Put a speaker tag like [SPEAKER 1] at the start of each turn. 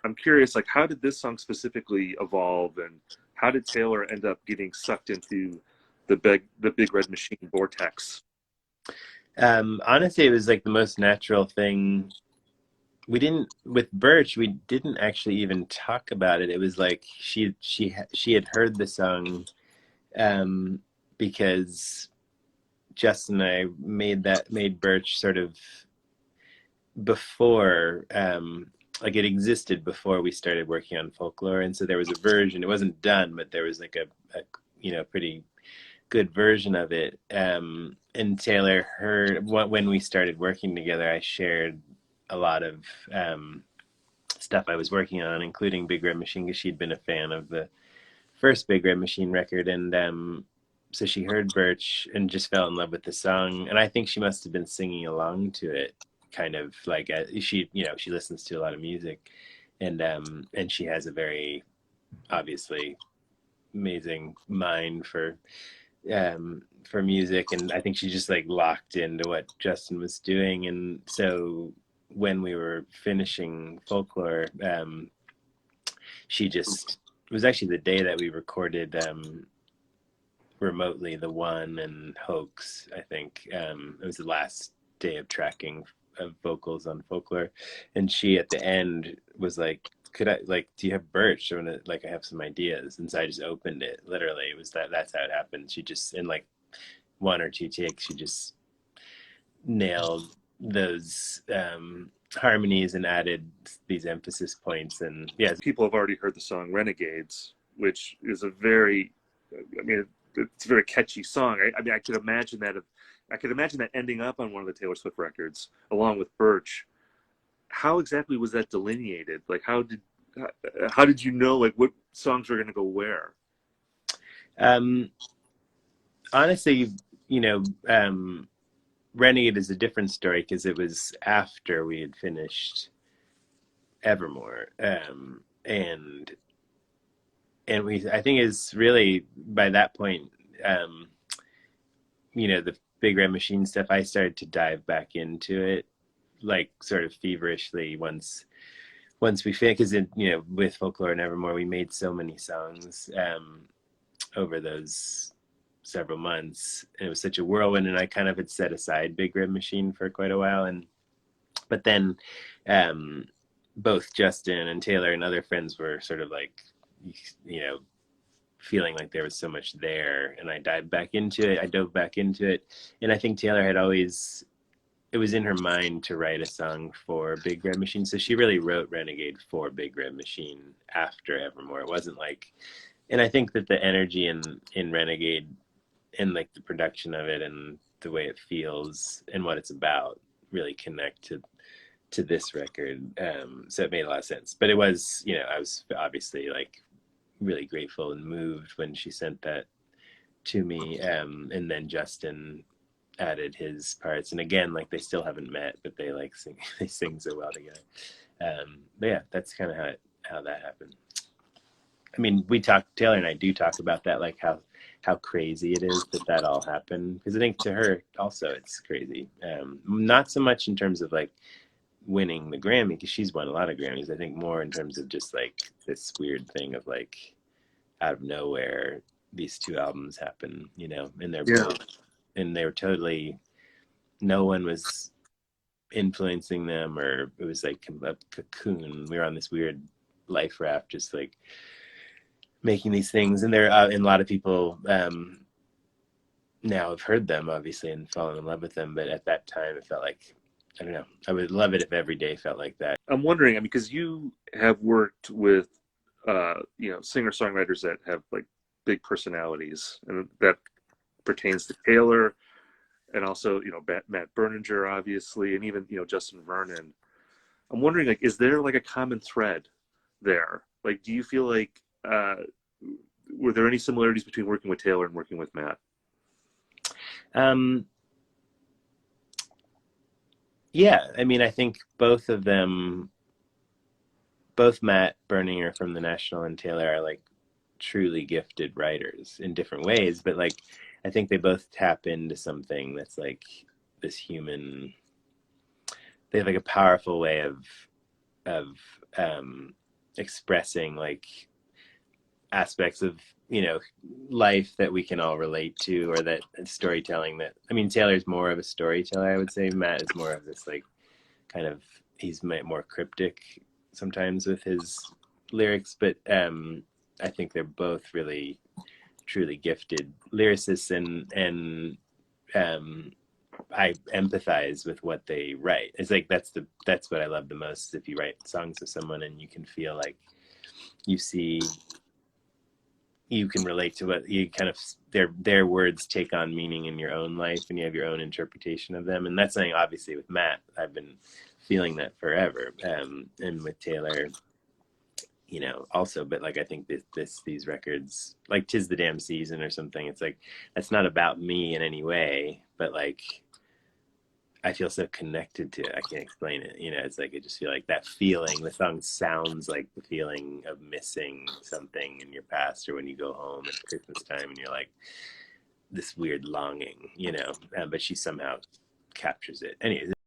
[SPEAKER 1] I'm curious, like, how did this song specifically evolve, and how did Taylor end up getting sucked into the Big Red Machine vortex?
[SPEAKER 2] Honestly, it was like the most natural thing. We didn't with Birch. We didn't actually even talk about it. It was like she had heard the song, um, because Justin and I made Birch sort of before, like it existed before we started working on Folklore, and so there was a version. It wasn't done, but there was like a pretty good version of it. And Taylor heard when we started working together. I shared a lot of stuff I was working on, including Big Red Machine, because she'd been a fan of the first Big Red Machine record, and so she heard Birch and just fell in love with the song. And I think she must have been singing along to it, kind of like she listens to a lot of music, and she has a very obviously amazing mind for music, and I think she just like locked into what Justin was doing. And so when we were finishing Folklore, she just it was actually the day that we recorded remotely the One and Hoax. I think it was the last day of tracking of vocals on Folklore, and she at the end was like, could I, like, do you have Birch? I want to, like, I have some ideas. And so I just opened it. Literally, it was that's how it happened. She just, in like one or two takes, she just nailed those harmonies and added these emphasis points. And yeah.
[SPEAKER 1] People have already heard the song Renegades, which is a very, I mean, it's a very catchy song. I mean, I could imagine that ending up on one of the Taylor Swift records along with Birch. How exactly was that delineated? Like, how did you know, like, what songs were going to go where?
[SPEAKER 2] Um, Honestly, you know, Renegade is a different story because it was after we had finished Evermore, and I think it's really by that point, um, the Big Red Machine stuff. I started to dive back into it, like sort of feverishly once we finished, because with Folklore and Evermore, we made so many songs over those several months, and it was such a whirlwind. And I kind of had set aside Big Red Machine for quite a while, but then both Justin and Taylor and other friends were sort of like, feeling like there was so much there, and I dove back into it. And I think Taylor had always, it was in her mind to write a song for Big Red Machine, so she really wrote Renegade for Big Red Machine after Evermore. It wasn't like, and I think that the energy in Renegade and like the production of it and the way it feels and what it's about really connect to this record. So it made a lot of sense. But it was, I was obviously like really grateful and moved when she sent that to me. And then Justin added his parts, and again, like, they still haven't met, but they like sing they sing so well together. But yeah, that's kind of how that happened. I mean, Taylor and I do talk about that, like how crazy it is that all happened, because I think to her also it's crazy. Not so much in terms of like winning the Grammy, because she's won a lot of Grammys. I think more in terms of just like this weird thing of like out of nowhere these two albums happen, and they were totally, no one was influencing them, or it was like a cocoon. We were on this weird life raft, just like making these things. And and a lot of people now have heard them obviously and fallen in love with them, but at that time it felt like, I don't know, I would love it if every day felt like that.
[SPEAKER 1] I'm wondering, I mean, because you have worked with singer-songwriters that have like big personalities, and that pertains to Taylor, and also Matt Berninger obviously, and even Justin Vernon. I'm wondering, like, is there like a common thread there? Like, do you feel like were there any similarities between working with Taylor and working with Matt?
[SPEAKER 2] Yeah, I mean, I think both of them, both Matt Berninger from the National and Taylor, are like truly gifted writers in different ways, but like I think they both tap into something that's like this human. They have like a powerful way of expressing like aspects of, you know, life that we can all relate to, or that storytelling that, I mean, Taylor's more of a storyteller, I would say. Matt is more of this like kind of, he's more cryptic sometimes with his lyrics, but I think they're both really truly gifted lyricists, and um I empathize with what they write. It's like that's what I love the most, if you write songs with someone and you can feel like you see, you can relate to what you kind of, their words take on meaning in your own life, and you have your own interpretation of them. And that's something, obviously, with Matt, I've been feeling that forever, and with Taylor, you know, also. But like, I think these records, like "Tis the Damn Season" or something, it's like, that's not about me in any way, but like, I feel so connected to it. I can't explain it. You know, it's like, I just feel like that feeling. The song sounds like the feeling of missing something in your past, or when you go home at Christmas time and you're like, this weird longing, you know. But she somehow captures it. Anyways,